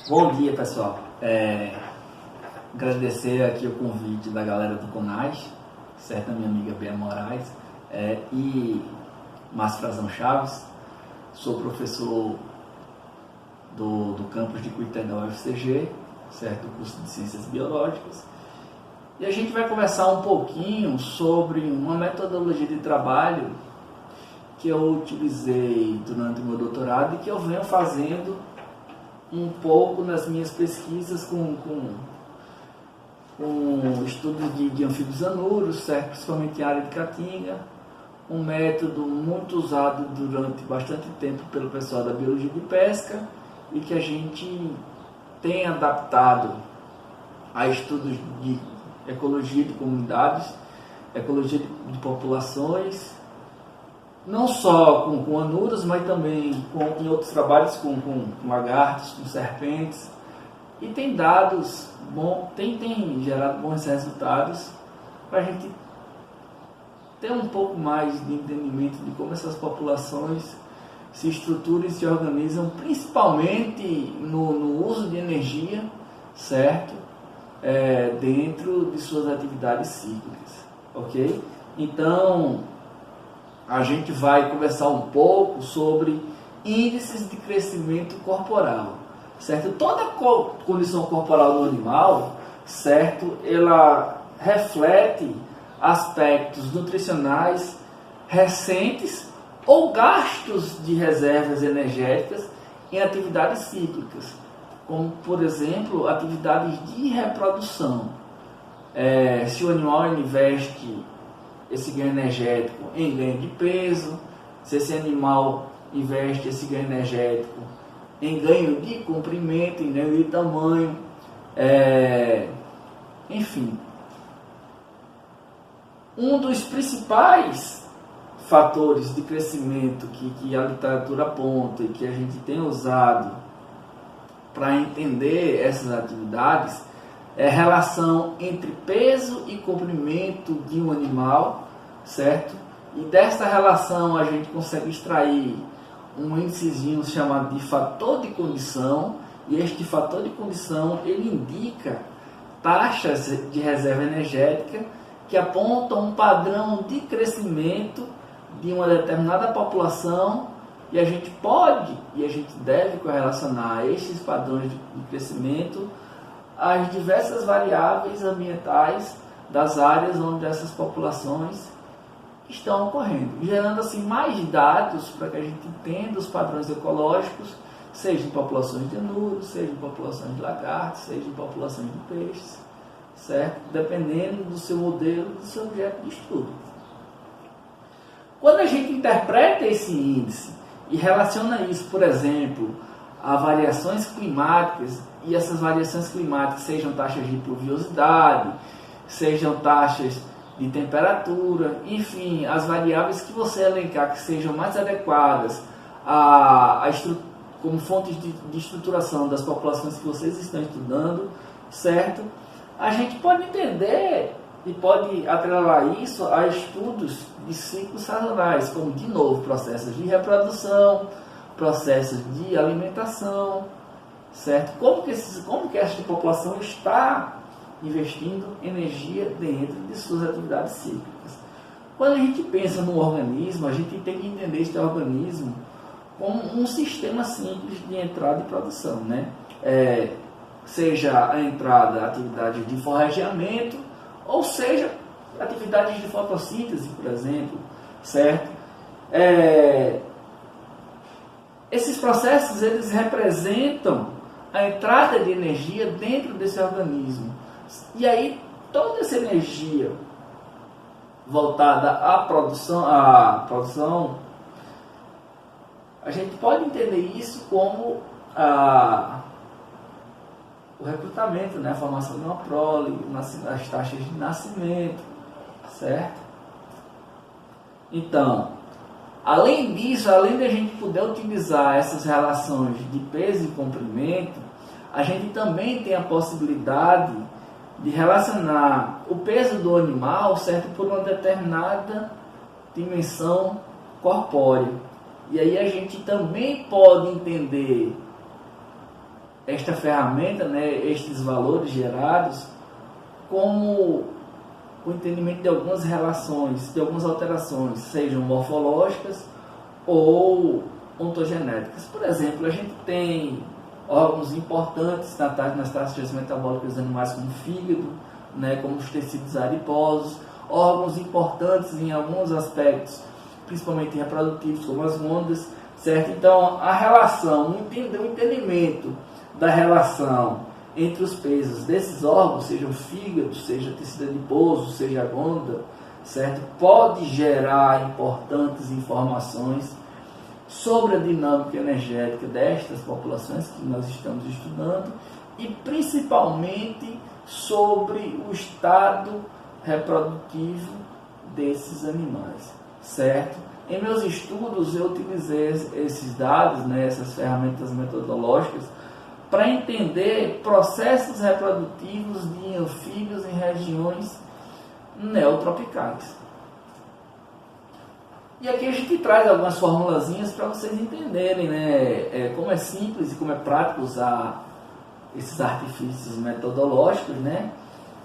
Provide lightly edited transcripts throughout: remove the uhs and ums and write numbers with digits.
Bom dia, pessoal. Agradecer aqui o convite da galera do CONAS, certo? A minha amiga Bea Moraes e Márcio Frazão Chaves. Sou professor do campus de Cuité da UFCG, certo? Do curso de Ciências Biológicas. E a gente vai conversar um pouquinho sobre uma metodologia de trabalho que eu utilizei durante o meu doutorado e que eu venho fazendo um pouco nas minhas pesquisas com estudos de anfíbios anuros, certo? Principalmente em área de Caatinga, um método muito usado durante bastante tempo pelo pessoal da biologia de pesca e que a gente tem adaptado a estudos de ecologia de comunidades, ecologia de populações, não só com anuros, mas também em outros trabalhos com lagartos, com serpentes, e tem dados tem gerado bons resultados para a gente ter um pouco mais de entendimento de como essas populações se estruturam e se organizam, principalmente no uso de energia, certo? Dentro de suas atividades cíclicas, ok? Então, a gente vai conversar um pouco sobre índices de crescimento corporal, certo? Toda condição corporal do animal, certo? Ela reflete aspectos nutricionais recentes ou gastos de reservas energéticas em atividades cíclicas, como, por exemplo, atividades de reprodução. Se o animal investe esse ganho energético em ganho de peso, se esse animal investe esse ganho energético em ganho de comprimento, em ganho de tamanho, enfim. Um dos principais fatores de crescimento que a literatura aponta e que a gente tem usado para entender essas atividades é a relação entre peso e comprimento de um animal, certo? E desta relação a gente consegue extrair um índicezinho chamado de fator de condição, e este fator de condição ele indica taxas de reserva energética que apontam um padrão de crescimento de uma determinada população, e a gente pode e a gente deve correlacionar estes padrões de crescimento às diversas variáveis ambientais das áreas onde essas populações estão ocorrendo, gerando assim mais dados para que a gente entenda os padrões ecológicos, seja em populações de anuros, seja em populações de lagartos, seja em populações de peixes, certo? Dependendo do seu modelo, do seu objeto de estudo. Quando a gente interpreta esse índice e relaciona isso, por exemplo, a variações climáticas, e essas variações climáticas sejam taxas de pluviosidade, sejam taxas de temperatura, enfim, as variáveis que você elencar que sejam mais adequadas como fontes de estruturação das populações que vocês estão estudando, certo? A gente pode entender e pode atrelar isso a estudos de ciclos sazonais, como, de novo, processos de reprodução, processos de alimentação, certo? Como que esta população está investindo energia dentro de suas atividades cíclicas. Quando a gente pensa no organismo, a gente tem que entender este organismo como um sistema simples de entrada e produção, né? Seja a entrada, atividades de forrageamento, ou seja, atividades de fotossíntese, por exemplo, certo? Esses processos, eles representam a entrada de energia dentro desse organismo. E aí, toda essa energia voltada à produção, a gente pode entender isso como o recrutamento, né? A formação de uma prole, as taxas de nascimento, certo? Então, além disso, além de a gente poder utilizar essas relações de peso e comprimento, a gente também tem a possibilidade de relacionar o peso do animal, certo, por uma determinada dimensão corpórea. E aí a gente também pode entender esta ferramenta, né, estes valores gerados, como o entendimento de algumas relações, de algumas alterações, sejam morfológicas ou ontogenéticas. Por exemplo, a gente tem órgãos importantes nas taxas metabólicas dos animais, como o fígado, né, como os tecidos adiposos, órgãos importantes em alguns aspectos, principalmente reprodutivos, como as glândulas, certo? Então, a relação, o entendimento da relação entre os pesos desses órgãos, seja o fígado, seja o tecido adiposo, seja a glândula, certo? Pode gerar importantes informações sobre a dinâmica energética destas populações que nós estamos estudando e principalmente sobre o estado reprodutivo desses animais, certo? Em meus estudos eu utilizei esses dados, né, essas ferramentas metodológicas, para entender processos reprodutivos de anfíbios em regiões neotropicais. E aqui a gente traz algumas formulazinhas para vocês entenderem, né, como é simples e como é prático usar esses artifícios metodológicos, né?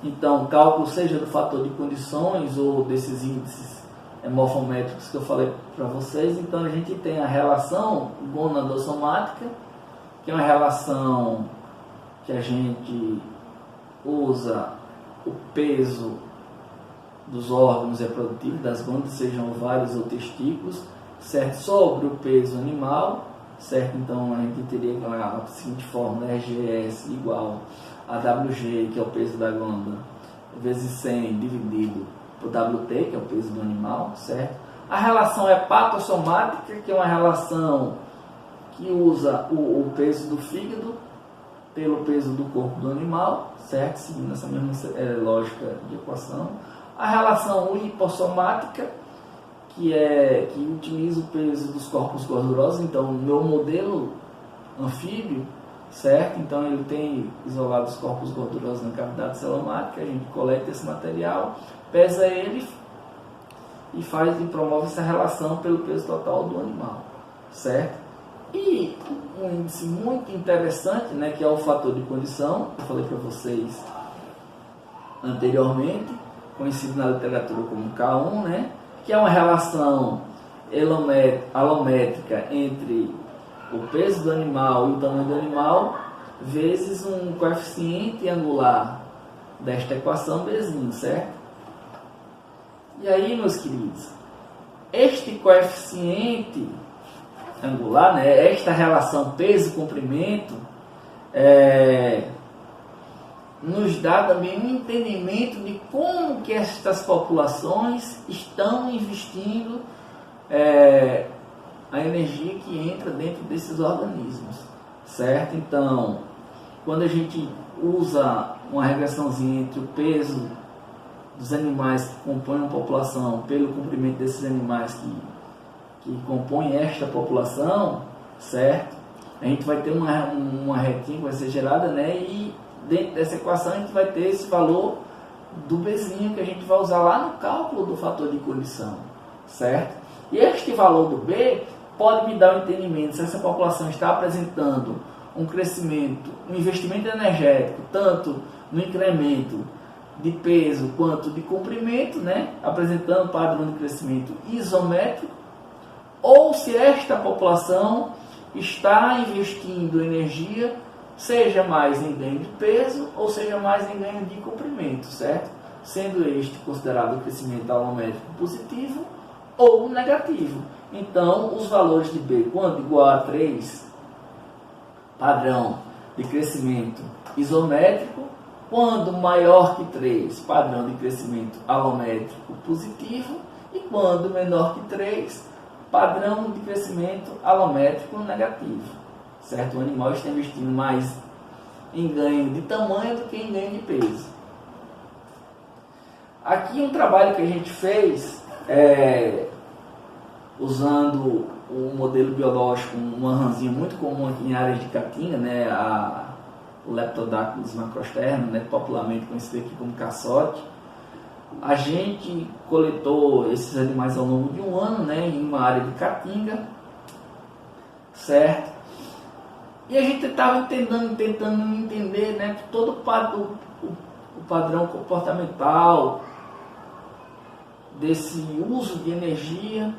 Então, cálculo seja do fator de condições ou desses índices morfométricos que eu falei para vocês. Então, a gente tem a relação gonadossomática, que é uma relação que a gente usa o peso dos órgãos reprodutivos, das glândulas, sejam ovários ou testículos, certo? Sobre o peso animal, certo? Então, a gente teria a seguinte fórmula, RGS igual a WG, que é o peso da glândula, vezes 100 dividido por WT, que é o peso do animal, certo? A relação hepatossomática, que é uma relação que usa o peso do fígado pelo peso do corpo do animal, certo? Seguindo essa mesma lógica de equação. A relação lipossomática, que utiliza o peso dos corpos gordurosos. Então, o meu modelo anfíbio, certo? Então, ele tem isolado os corpos gordurosos na cavidade celomática, a gente coleta esse material, pesa ele e promove essa relação pelo peso total do animal, certo? E um índice muito interessante, né, que é o fator de condição, que eu falei para vocês anteriormente, conhecido na literatura como K1, né, que é uma relação alométrica entre o peso do animal e o tamanho do animal, vezes um coeficiente angular desta equação Bzinho, certo? E aí, meus queridos, este coeficiente angular, né, esta relação peso-comprimento, nos dá também um entendimento de como que estas populações estão investindo a energia que entra dentro desses organismos, certo? Então, quando a gente usa uma regressãozinha entre o peso dos animais que compõem a população pelo comprimento desses animais que compõem esta população, certo? A gente vai ter uma retinha que vai ser gerada, né? E dentro dessa equação a gente vai ter esse valor do Bzinho que a gente vai usar lá no cálculo do fator de condição, certo? E este valor do B pode me dar um entendimento se essa população está apresentando um crescimento, um investimento energético, tanto no incremento de peso quanto de comprimento, né? Apresentando padrão de crescimento isométrico, ou se esta população está investindo energia, seja mais em ganho de peso ou seja mais em ganho de comprimento, certo? Sendo este considerado o crescimento alométrico positivo ou negativo. Então, os valores de B, quando igual a 3, padrão de crescimento isométrico, quando maior que 3, padrão de crescimento alométrico positivo, e quando menor que 3, padrão de crescimento alométrico negativo, certo? O animal está investindo mais em ganho de tamanho do que em ganho de peso. Aqui um trabalho que a gente fez usando um modelo biológico, uma rãzinha muito comum aqui em áreas de Caatinga, né, o Leptodactylus macrosterno, né, popularmente conhecido aqui como caçote. A gente coletou esses animais ao longo de um ano, né, em uma área de Caatinga, certo? E a gente estava tentando entender, né, todo o padrão comportamental desse uso de energia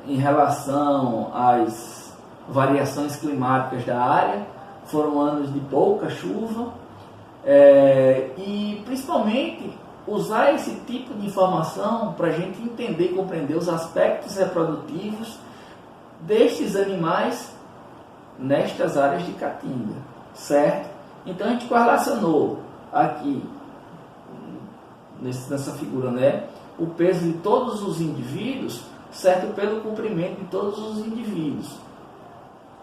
em relação às variações climáticas da área. Foram anos de pouca chuva e principalmente usar esse tipo de informação para a gente entender e compreender os aspectos reprodutivos destes animais nestas áreas de caatinga, certo? Então a gente correlacionou aqui nessa figura, né, o peso de todos os indivíduos, certo, pelo comprimento de todos os indivíduos.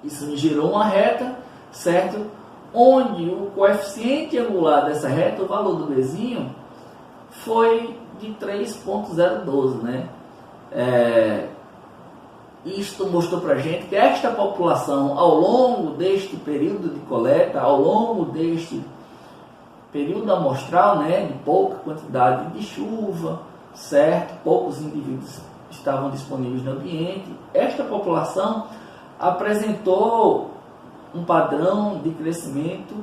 Isso me gerou uma reta, certo, onde o coeficiente angular dessa reta, o valor do Bzinho, foi de 3,012, né? Isto mostrou para a gente que esta população, ao longo deste período de coleta, ao longo deste período amostral, né, de pouca quantidade de chuva, certo? Poucos indivíduos estavam disponíveis no ambiente. Esta população apresentou um padrão de crescimento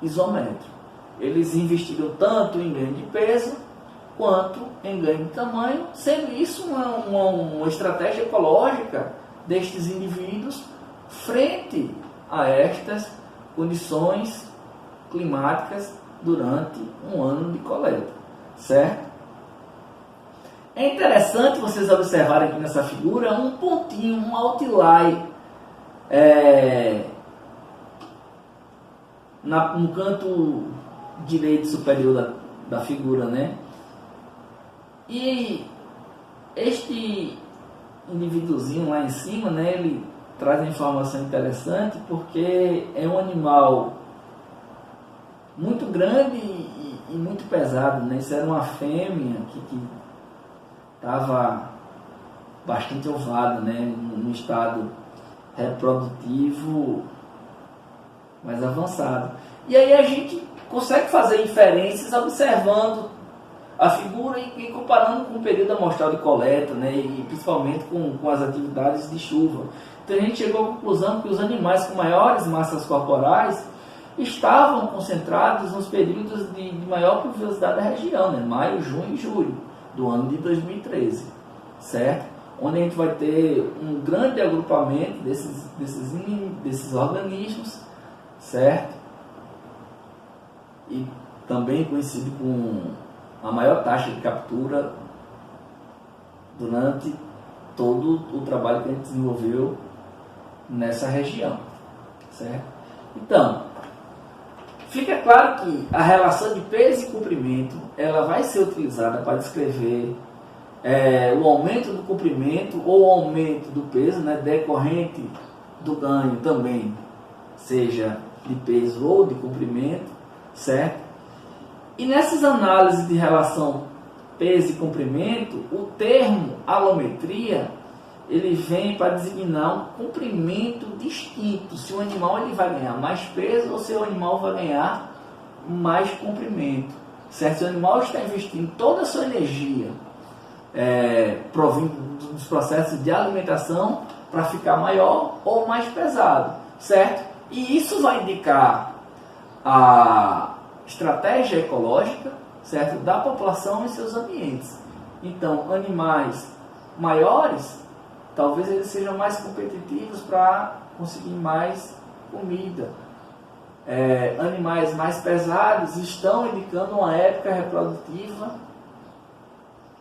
isométrico. Eles investiram tanto em ganho de peso quanto em ganho de tamanho, sendo isso uma estratégia ecológica destes indivíduos frente a estas condições climáticas durante um ano de coleta, certo? É interessante vocês observarem aqui nessa figura um pontinho, um outline no canto direito superior da figura, né? E este indivíduozinho lá em cima, né, ele traz uma informação interessante porque é um animal muito grande e muito pesado, né? Isso era uma fêmea que estava bastante ovada, né, no estado reprodutivo mais avançado. E aí a gente consegue fazer inferências observando a figura e comparando com o período amostral de coleta, né, e principalmente com as atividades de chuva. Então a gente chegou à conclusão que os animais com maiores massas corporais estavam concentrados nos períodos de maior pluviosidade da região, né, maio, junho e julho do ano de 2013, certo? Onde a gente vai ter um grande agrupamento desses organismos, certo? E também coincide com a maior taxa de captura durante todo o trabalho que a gente desenvolveu nessa região, certo? Então, fica claro que a relação de peso e comprimento ela vai ser utilizada para descrever o aumento do comprimento ou o aumento do peso, né, decorrente do ganho também, seja de peso ou de comprimento, certo? E nessas análises de relação peso e comprimento, o termo alometria, ele vem para designar um comprimento distinto, se o animal ele vai ganhar mais peso ou se o animal vai ganhar mais comprimento, certo? Se o animal está investindo toda a sua energia provindo dos processos de alimentação para ficar maior ou mais pesado, certo? E isso vai indicar a estratégia ecológica, certo, da população e seus ambientes. Então, animais maiores, talvez eles sejam mais competitivos para conseguir mais comida. Animais mais pesados estão indicando uma época reprodutiva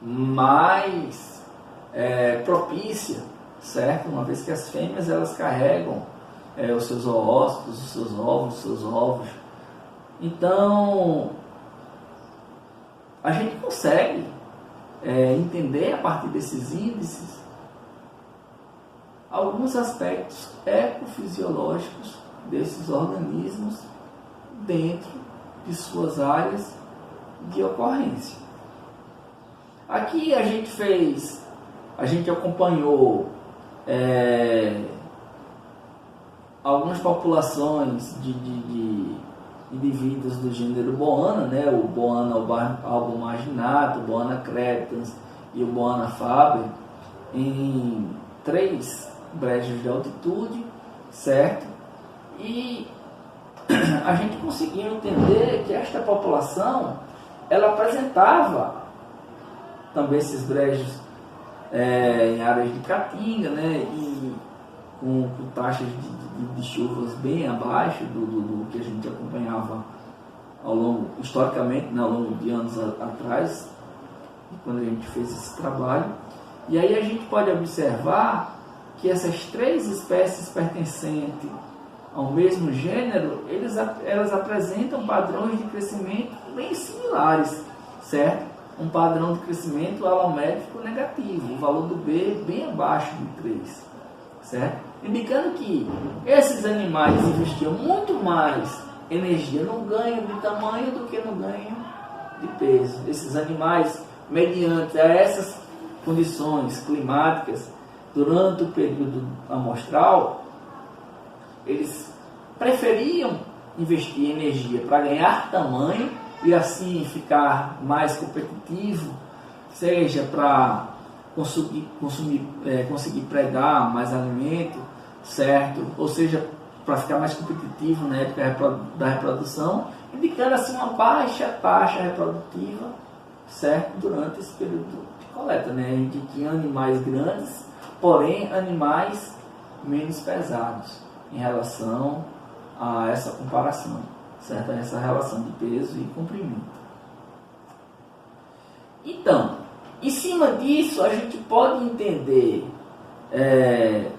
mais propícia, certo? Uma vez que as fêmeas elas carregam os seus oócitos, os seus ovos. Então, a gente consegue entender a partir desses índices alguns aspectos ecofisiológicos desses organismos dentro de suas áreas de ocorrência. Aqui a gente acompanhou algumas populações de indivíduos do gênero Boana, né? O Boana albomarginato, o Boana crepitans e o Boana faber, em 3 brejos de altitude, certo? E a gente conseguiu entender que esta população, ela apresentava também esses brejos em áreas de caatinga, né? E com taxas de chuvas bem abaixo do que a gente acompanhava historicamente, né, ao longo de anos atrás, quando a gente fez esse trabalho. E aí a gente pode observar que essas 3 espécies pertencentes ao mesmo gênero, elas apresentam padrões de crescimento bem similares, certo? Um padrão de crescimento alométrico negativo, o valor do B bem abaixo de 3, certo? Indicando que esses animais investiam muito mais energia no ganho de tamanho do que no ganho de peso. Esses animais, mediante a essas condições climáticas, durante o período amostral, eles preferiam investir energia para ganhar tamanho e assim ficar mais competitivo, seja para conseguir pregar mais alimento, certo? Ou seja, para ficar mais competitivo na época da reprodução, indicando assim uma baixa taxa reprodutiva, certo? Durante esse período de coleta, né? De animais grandes, porém animais menos pesados em relação a essa comparação, certo? Essa relação de peso e comprimento. Então, em cima disso, a gente pode entender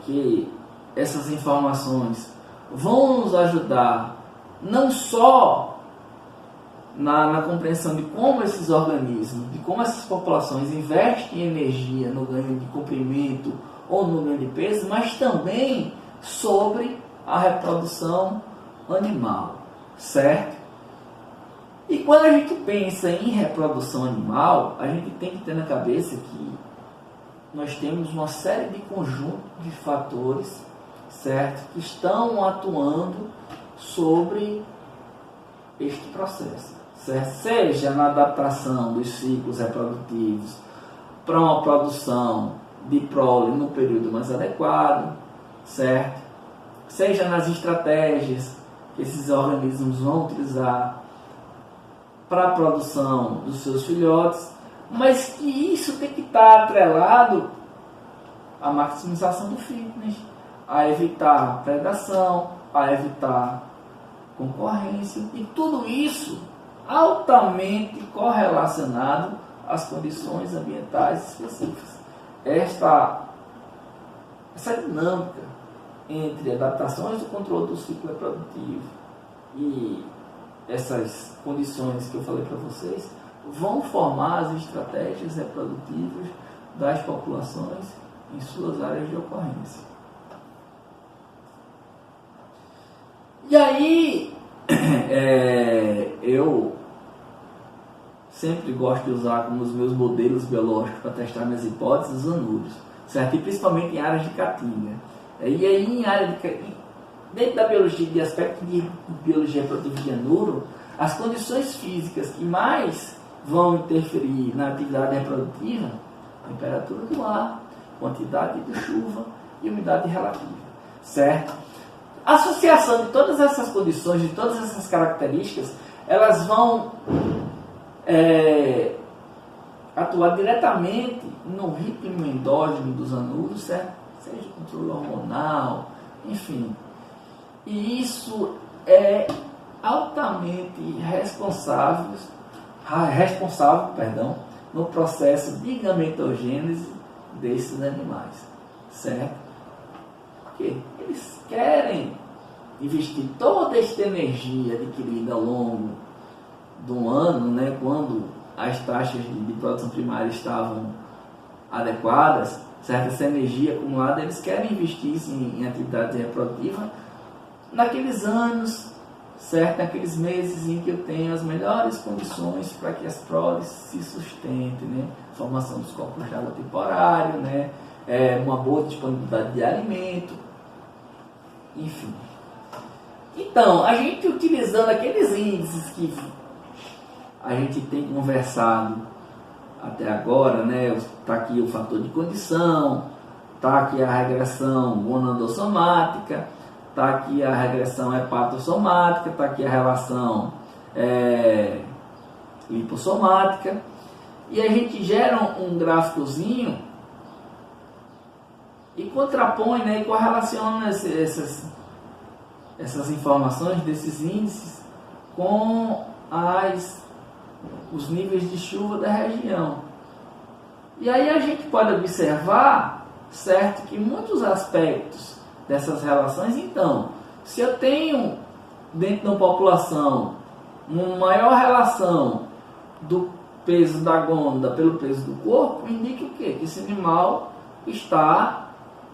que essas informações vão nos ajudar não só na compreensão de como esses organismos, de como essas populações investem energia no ganho de comprimento ou no ganho de peso, mas também sobre a reprodução animal, certo? E quando a gente pensa em reprodução animal, a gente tem que ter na cabeça que nós temos uma série de conjuntos de fatores, certo? Que estão atuando sobre este processo, certo? Seja na adaptação dos ciclos reprodutivos para uma produção de prole no período mais adequado, certo? Seja nas estratégias que esses organismos vão utilizar para a produção dos seus filhotes, mas que isso tem que estar atrelado à maximização do fitness, a evitar predação, a evitar concorrência, e tudo isso altamente correlacionado às condições ambientais específicas. Essa dinâmica entre adaptações do controle do ciclo reprodutivo e essas condições que eu falei para vocês vão formar as estratégias reprodutivas das populações em suas áreas de ocorrência. E aí, eu sempre gosto de usar como os meus modelos biológicos para testar minhas hipóteses os anúrios, certo? E principalmente em áreas de caatinga. E aí, em área de dentro da biologia, de aspecto de biologia reprodutiva de anuro, as condições físicas que mais vão interferir na atividade reprodutiva, temperatura do ar, quantidade de chuva e umidade relativa, certo? A associação de todas essas condições, de todas essas características, elas vão atuar diretamente no ritmo endógeno dos anuros, certo? Seja controle hormonal, enfim. E isso é altamente responsável, no processo de gametogênese desses animais, certo? Porque eles querem investir toda esta energia adquirida ao longo do ano, né, quando as taxas de produção primária estavam adequadas, certo? Essa energia acumulada, eles querem investir em atividade reprodutiva naqueles anos, certo? Naqueles meses em que eu tenho as melhores condições para que as proles se sustentem, né? Formação dos corpos de água temporário, né? Uma boa disponibilidade de alimento, enfim. Então, a gente utilizando aqueles índices que a gente tem conversado até agora, né? Está aqui o fator de condição, está aqui a regressão gonadossomática, está aqui a regressão hepatossomática, está aqui a relação lipossomática, e a gente gera um gráficozinho e contrapõe, né, e correlaciona essas informações desses índices com os níveis de chuva da região. E aí a gente pode observar, certo, que muitos aspectos dessas relações, então, se eu tenho dentro de uma população uma maior relação do peso da gônada pelo peso do corpo, indica o quê? Que esse animal está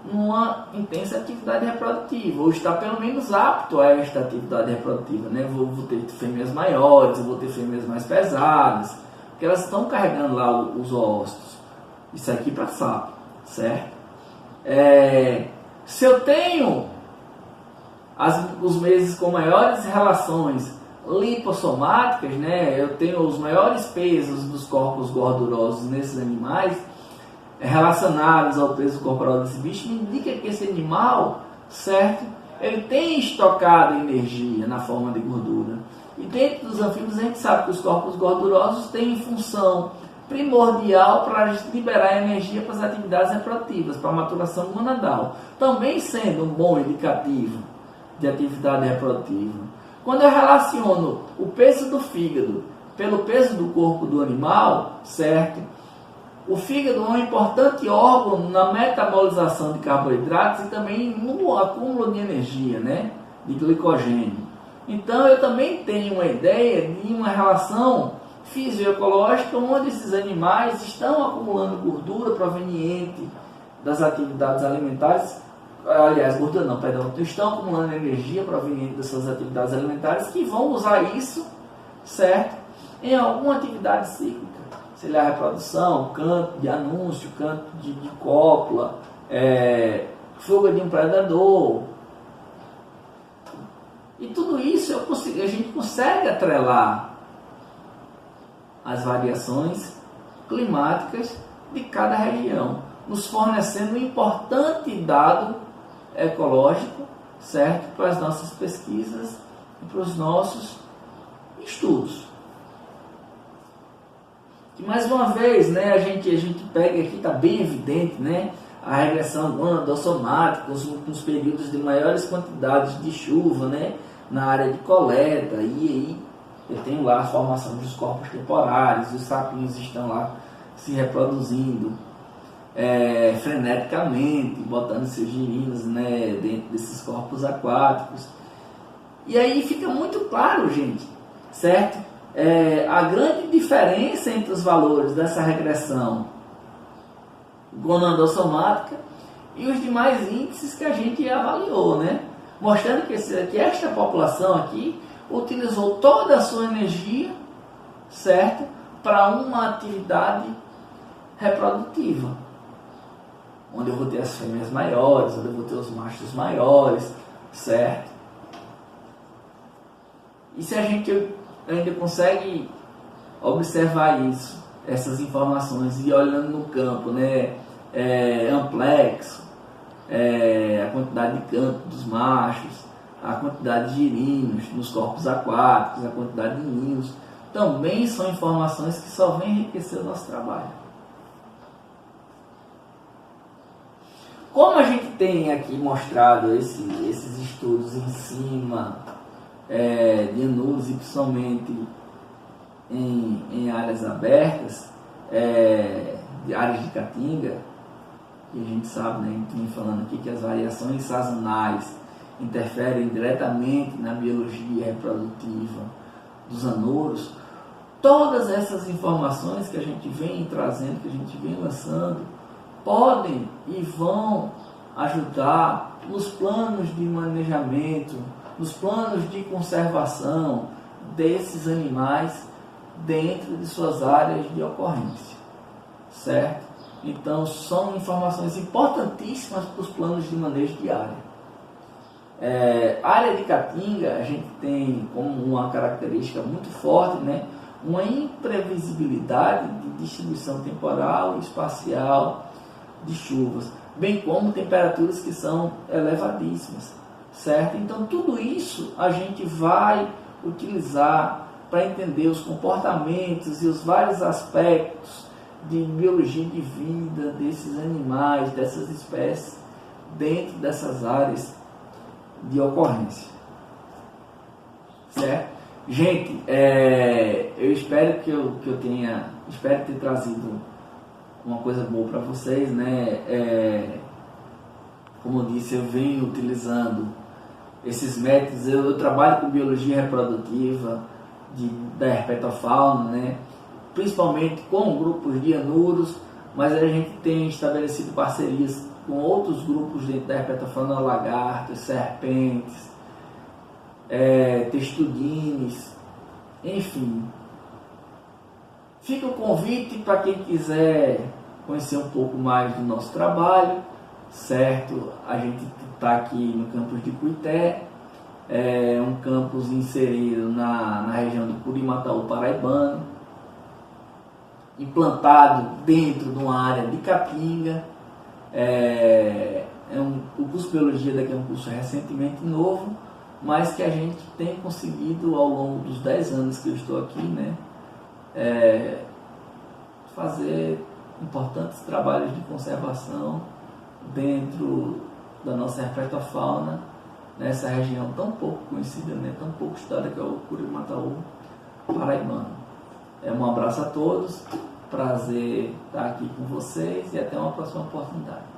numa intensa atividade reprodutiva, ou está pelo menos apto a esta atividade reprodutiva, né? Vou ter fêmeas maiores, vou ter fêmeas mais pesadas, porque elas estão carregando lá os óvulos. Isso aqui para sapo, certo? Se eu tenho os meses com maiores relações lipossomáticas, né? Eu tenho os maiores pesos dos corpos gordurosos nesses animais, relacionados ao peso corporal desse bicho, me indica que esse animal, certo, ele tem estocado energia na forma de gordura. E dentro dos anfíbios a gente sabe que os corpos gordurosos têm função primordial para liberar energia para as atividades reprodutivas, para a maturação gonadal, também sendo um bom indicativo de atividade reprodutiva. Quando eu relaciono o peso do fígado pelo peso do corpo do animal, certo? O fígado é um importante órgão na metabolização de carboidratos e também no acúmulo de energia, né? De glicogênio. Então eu também tenho uma ideia de uma relação fisioecológica onde esses animais estão acumulando gordura proveniente das atividades alimentares, aliás, gordura não, perdão, estão acumulando energia proveniente dessas atividades alimentares que vão usar isso, certo? Em alguma atividade cíclica. Seria a reprodução, canto de anúncio, canto de cópula, fuga de um predador. E tudo isso a gente consegue atrelar as variações climáticas de cada região, nos fornecendo um importante dado ecológico, certo, para as nossas pesquisas e para os nossos estudos. E mais uma vez, né, a gente pega aqui, está bem evidente, né, a regressão gonadossomática, nos períodos de maiores quantidades de chuva, né, na área de coleta, e aí eu tenho lá a formação dos corpos temporários, os sapinhos estão lá se reproduzindo freneticamente, botando seus girinos, né, dentro desses corpos aquáticos. E aí fica muito claro, gente, certo? A grande diferença entre os valores dessa regressão gonadossomática e os demais índices que a gente avaliou, né? Mostrando que esta população aqui utilizou toda a sua energia, certo, para uma atividade reprodutiva, onde eu vou ter as fêmeas maiores, onde eu vou ter os machos maiores, certo? E se a gente ainda consegue observar isso, essas informações, e olhando no campo, né, amplexo, a quantidade de canto dos machos, a quantidade de girinos nos corpos aquáticos, a quantidade de ninhos, também são informações que só vêm enriquecer o nosso trabalho. Como a gente tem aqui mostrado esses estudos em cima de anulos e principalmente em áreas abertas, de áreas de caatinga, e a gente sabe, né, a gente vem falando aqui que as variações sazonais interferem diretamente na biologia reprodutiva dos anouros. Todas essas informações que a gente vem trazendo, que a gente vem lançando, podem e vão ajudar nos planos de manejamento, nos planos de conservação desses animais dentro de suas áreas de ocorrência, certo? Então, são informações importantíssimas para os planos de manejo de área. Área de caatinga, a gente tem como uma característica muito forte, né, uma imprevisibilidade de distribuição temporal e espacial de chuvas, bem como temperaturas que são elevadíssimas, certo? Então tudo isso a gente vai utilizar para entender os comportamentos e os vários aspectos de biologia de vida desses animais, dessas espécies, dentro dessas áreas de ocorrência, certo? Gente, eu espero que eu tenha, espero ter trazido uma coisa boa para vocês, né? Como eu disse, eu venho utilizando esses métodos, eu trabalho com biologia reprodutiva da herpetofauna, né? Principalmente com grupos de anuros, mas a gente tem estabelecido parcerias com outros grupos dentro da herpetofauna, lagartos, serpentes, textudines, enfim. Fica o convite para quem quiser conhecer um pouco mais do nosso trabalho, certo? A gente está aqui no campus de Cuité, um campus inserido na região do Curimataú paraibano, implantado dentro de uma área de Caatinga. O curso de Biologia daqui é um curso recentemente novo, mas que a gente tem conseguido ao longo dos 10 anos que eu estou aqui, né, fazer importantes trabalhos de conservação dentro da nossa herpetofauna, nessa região tão pouco conhecida, né, tão pouco estudada, que é o Curimataú paraibano. Um abraço a todos, prazer estar aqui com vocês e até uma próxima oportunidade.